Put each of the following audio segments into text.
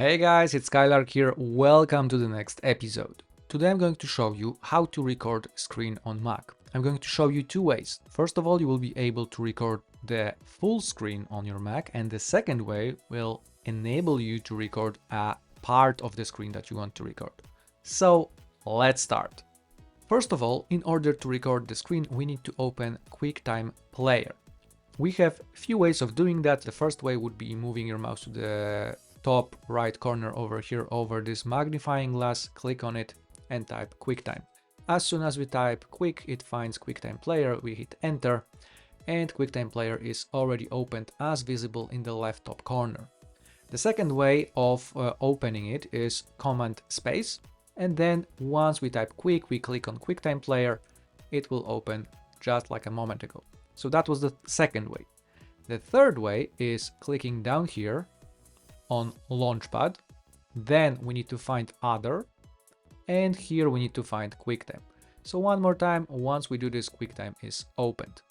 Hey guys, it's Skylark here. Welcome to the next episode. Today I'm going to show you how to record screen on Mac. I'm going to show you two ways. First of all, you will be able to record the full screen on your Mac, and the second way will enable you to record a part of the screen that you want to record. So let's start. First of all, in order to record the screen, we need to open QuickTime Player. We have few ways of doing that. The first way would be moving your mouse to the top right corner over here over this magnifying glass, click on it and type QuickTime. As soon as we type quick, it finds QuickTime Player, we hit enter and QuickTime Player is already opened as visible in the left top corner. The second way of opening it is Command space, and then once we type quick, we click on QuickTime Player, it will open just like a moment ago. So that was the second way. The third way is clicking down here on Launchpad, then we need to find Other, and here we need to find QuickTime. So one more time, once we do this, QuickTime is opened.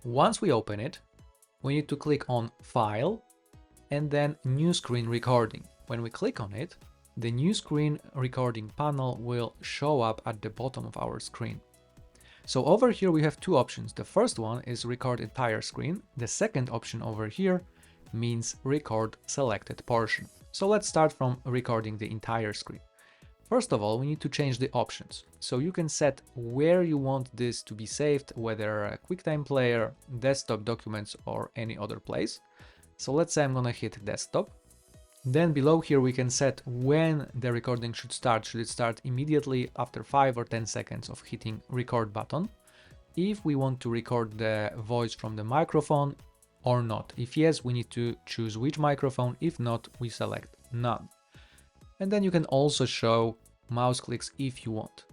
Once we open it, we need to click on File, and then New Screen Recording. When we click on it, the New Screen Recording panel will show up at the bottom of our screen. So over here we have two options. The first one is record entire screen. The second option over here means record selected portion. So let's start from recording the entire screen. First of all, we need to change the options. So you can set where you want this to be saved, whether a QuickTime Player, desktop documents or any other place. So let's say I'm gonna hit desktop. Then below here we can set when the recording should start. Should it start immediately after 5 or 10 seconds of hitting record button? If we want to record the voice from the microphone or not. If yes, we need to choose which microphone. If not, we select none. And then you can also show mouse clicks if you want.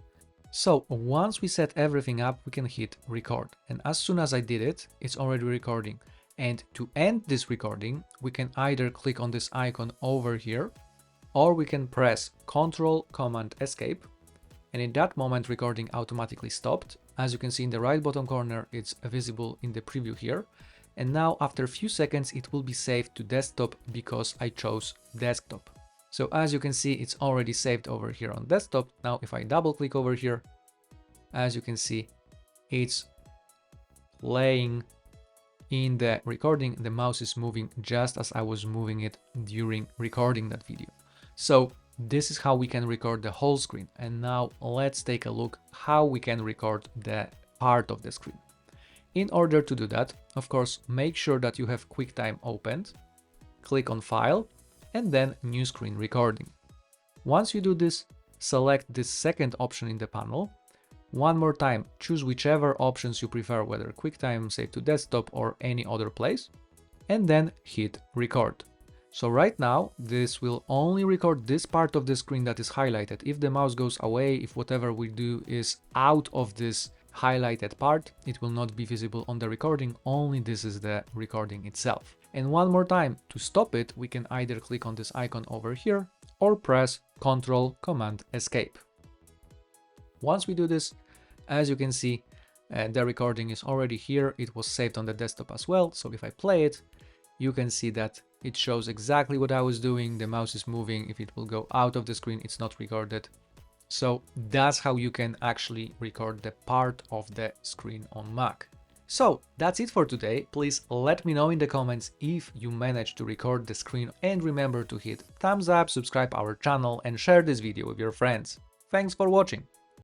So once we set everything up, we can hit record. And as soon as I did it, it's already recording. And to end this recording, we can either click on this icon over here, or we can press Ctrl, Command, Escape. And in that moment, recording automatically stopped. As you can see in the right bottom corner, it's visible in the preview here. And now after a few seconds, it will be saved to desktop because I chose desktop. So as you can see, it's already saved over here on desktop. Now, if I double click over here, as you can see, it's playing in the recording. The mouse is moving just as I was moving it during recording that video. So this is how we can record the whole screen. And now let's take a look how we can record the part of the screen. In order to do that, of course, make sure that you have QuickTime opened, click on File, and then New Screen Recording. Once you do this, select this second option in the panel. One more time, choose whichever options you prefer, whether QuickTime, Save to Desktop, or any other place, and then hit Record. So right now, this will only record this part of the screen that is highlighted. If the mouse goes away, if whatever we do is out of this highlighted part, it will not be visible on the recording, only this is the recording itself. And one more time, to stop it, we can either click on this icon over here or press Ctrl, Command, Escape. Once we do this, as you can see, the recording is already here. It was saved on the desktop as well. So if I play it, you can see that it shows exactly what I was doing. The mouse is moving. If it will go out of the screen, it's not recorded. So that's how you can actually record the part of the screen on Mac. So that's it for today. Please let me know in the comments if you managed to record the screen, and remember to hit thumbs up, subscribe our channel and share this video with your friends. Thanks for watching.